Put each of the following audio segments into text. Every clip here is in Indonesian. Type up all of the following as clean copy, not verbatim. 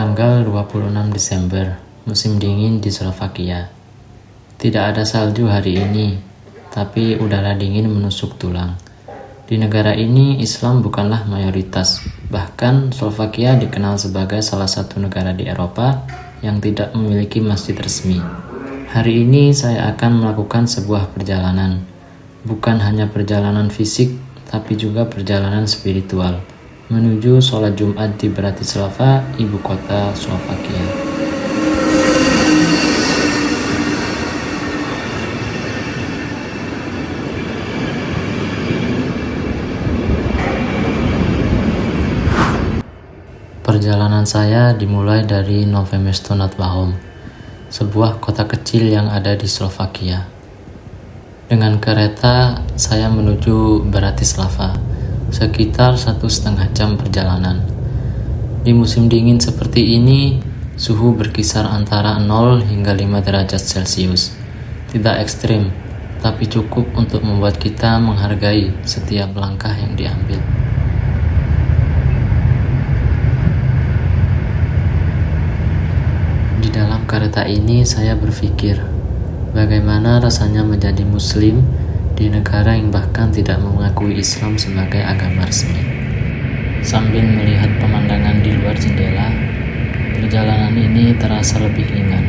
Tanggal 26 Desember, musim dingin di Slovakia. Tidak ada salju hari ini, tapi udara dingin menusuk tulang. Di negara ini, Islam bukanlah mayoritas. Bahkan, Slovakia dikenal sebagai salah satu negara di Eropa yang tidak memiliki masjid resmi. Hari ini saya akan melakukan sebuah perjalanan. Bukan hanya perjalanan fisik, tapi juga perjalanan spiritual menuju sholat Jumat di Bratislava, ibu kota Slovakia. Perjalanan saya dimulai dari Nové Mesto nad Váhom, sebuah kota kecil yang ada di Slovakia. Dengan kereta, saya menuju Bratislava, sekitar 1,5 jam perjalanan. Di musim dingin seperti ini, suhu berkisar antara 0 hingga 5 derajat Celcius. Tidak ekstrim, tapi cukup untuk membuat kita menghargai setiap langkah yang diambil. Di dalam kereta ini saya berpikir, bagaimana rasanya menjadi muslim di negara yang bahkan tidak mengakui Islam sebagai agama resmi. Sambil melihat pemandangan di luar jendela, perjalanan ini terasa lebih ringan.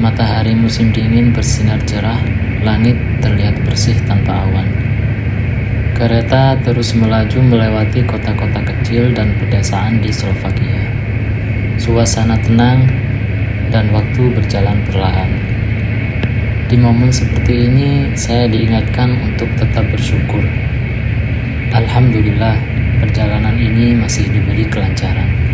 Matahari musim dingin bersinar cerah, langit terlihat bersih tanpa awan. Kereta terus melaju melewati kota-kota kecil dan pedesaan di Slovakia. Suasana tenang dan waktu berjalan perlahan. Di momen seperti ini, saya diingatkan untuk tetap bersyukur. Alhamdulillah, perjalanan ini masih diberi kelancaran.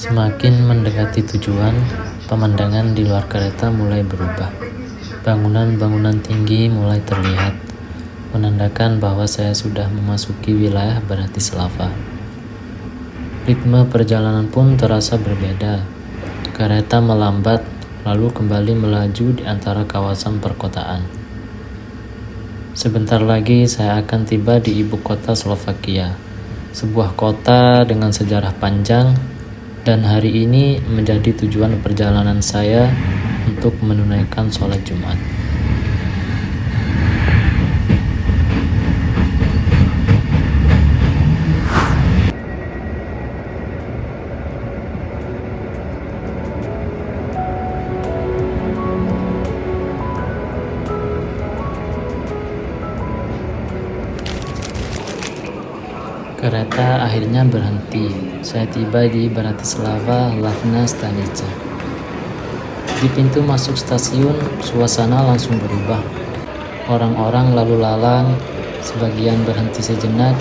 Semakin mendekati tujuan, pemandangan di luar kereta mulai berubah. Bangunan-bangunan tinggi mulai terlihat, menandakan bahwa saya sudah memasuki wilayah Bratislava. Ritme perjalanan pun terasa berbeda. Kereta melambat, lalu kembali melaju di antara kawasan perkotaan. Sebentar lagi saya akan tiba di ibu kota Slovakia, sebuah kota dengan sejarah panjang, dan hari ini menjadi tujuan perjalanan saya untuk menunaikan sholat Jumat. Kereta akhirnya berhenti. Saya tiba di Bratislava Hlavná stanica. Di pintu masuk stasiun, suasana langsung berubah. Orang-orang lalu lalang, sebagian berhenti sejenak,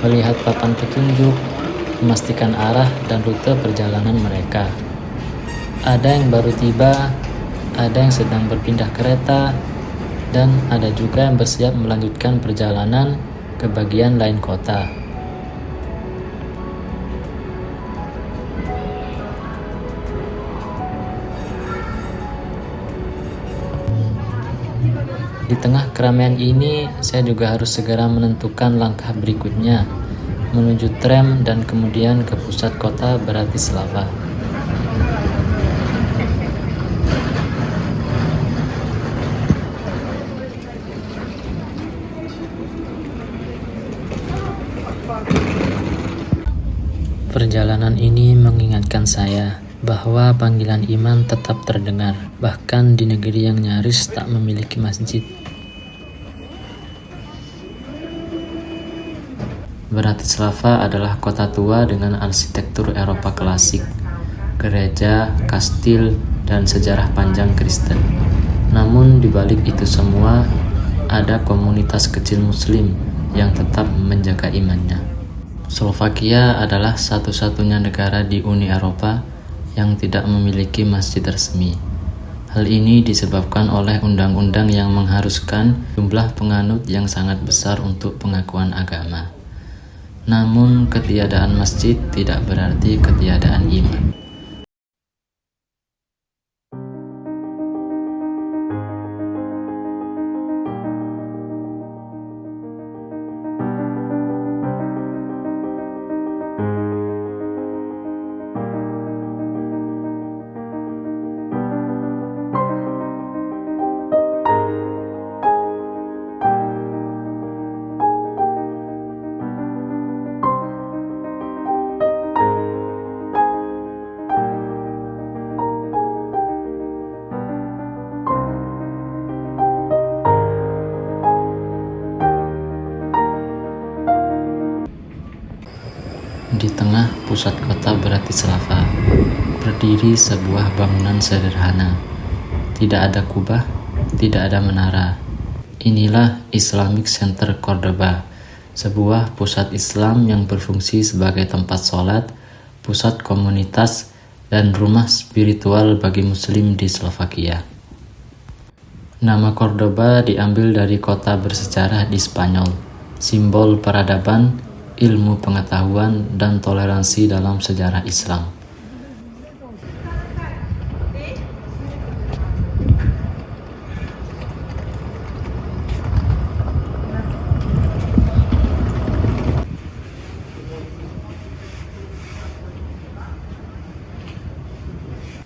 melihat papan petunjuk, memastikan arah dan rute perjalanan mereka. Ada yang baru tiba, ada yang sedang berpindah kereta, dan ada juga yang bersiap melanjutkan perjalanan ke bagian lain kota. Di tengah keramaian ini, saya juga harus segera menentukan langkah berikutnya, menuju tram dan kemudian ke pusat kota Bratislava. Perjalanan ini mengingatkan saya bahwa panggilan iman tetap terdengar, bahkan di negeri yang nyaris tak memiliki masjid. Bratislava adalah kota tua dengan arsitektur Eropa klasik, gereja, kastil, dan sejarah panjang Kristen. Namun di balik itu semua, ada komunitas kecil Muslim yang tetap menjaga imannya. Slovakia adalah satu-satunya negara di Uni Eropa yang tidak memiliki masjid resmi. Hal ini disebabkan oleh undang-undang yang mengharuskan jumlah penganut yang sangat besar untuk pengakuan agama. Namun, ketiadaan masjid tidak berarti ketiadaan iman. Di tengah pusat kota Bratislava, berdiri sebuah bangunan sederhana. Tidak ada kubah, tidak ada menara. Inilah Islamic Center Cordoba, sebuah pusat Islam yang berfungsi sebagai tempat sholat, pusat komunitas, dan rumah spiritual bagi Muslim di Slovakia. Nama Cordoba diambil dari kota bersejarah di Spanyol, simbol peradaban, ilmu pengetahuan, dan toleransi dalam sejarah Islam.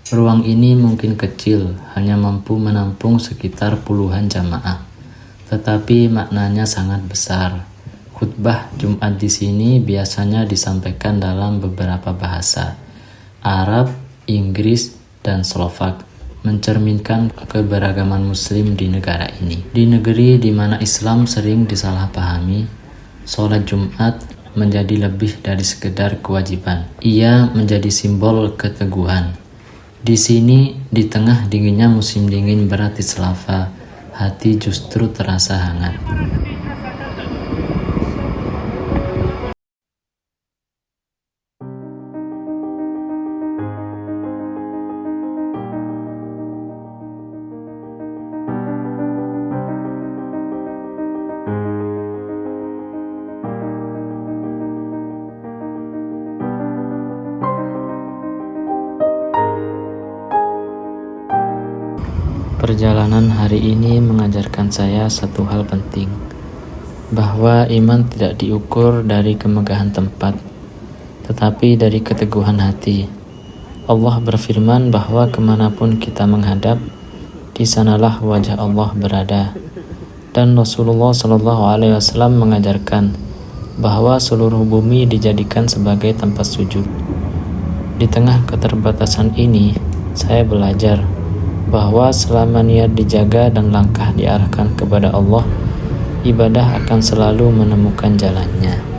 Ruang ini mungkin kecil, hanya mampu menampung sekitar puluhan jamaah, tetapi maknanya sangat besar. Khutbah Jumat di sini biasanya disampaikan dalam beberapa bahasa, Arab, Inggris, dan Slovak, mencerminkan keberagaman Muslim di negara ini. Di negeri di mana Islam sering disalahpahami, sholat Jumat menjadi lebih dari sekedar kewajiban. Ia menjadi simbol keteguhan. Di sini, di tengah dinginnya musim dingin Bratislava, hati justru terasa hangat. Perjalanan hari ini mengajarkan saya satu hal penting, bahwa iman tidak diukur dari kemegahan tempat, tetapi dari keteguhan hati. Allah berfirman bahwa kemanapun kita menghadap, di sanalah wajah Allah berada. Dan Rasulullah SAW mengajarkan bahwa seluruh bumi dijadikan sebagai tempat sujud. Di tengah keterbatasan ini, saya belajar bahwa selama niat dijaga dan langkah diarahkan kepada Allah, ibadah akan selalu menemukan jalannya.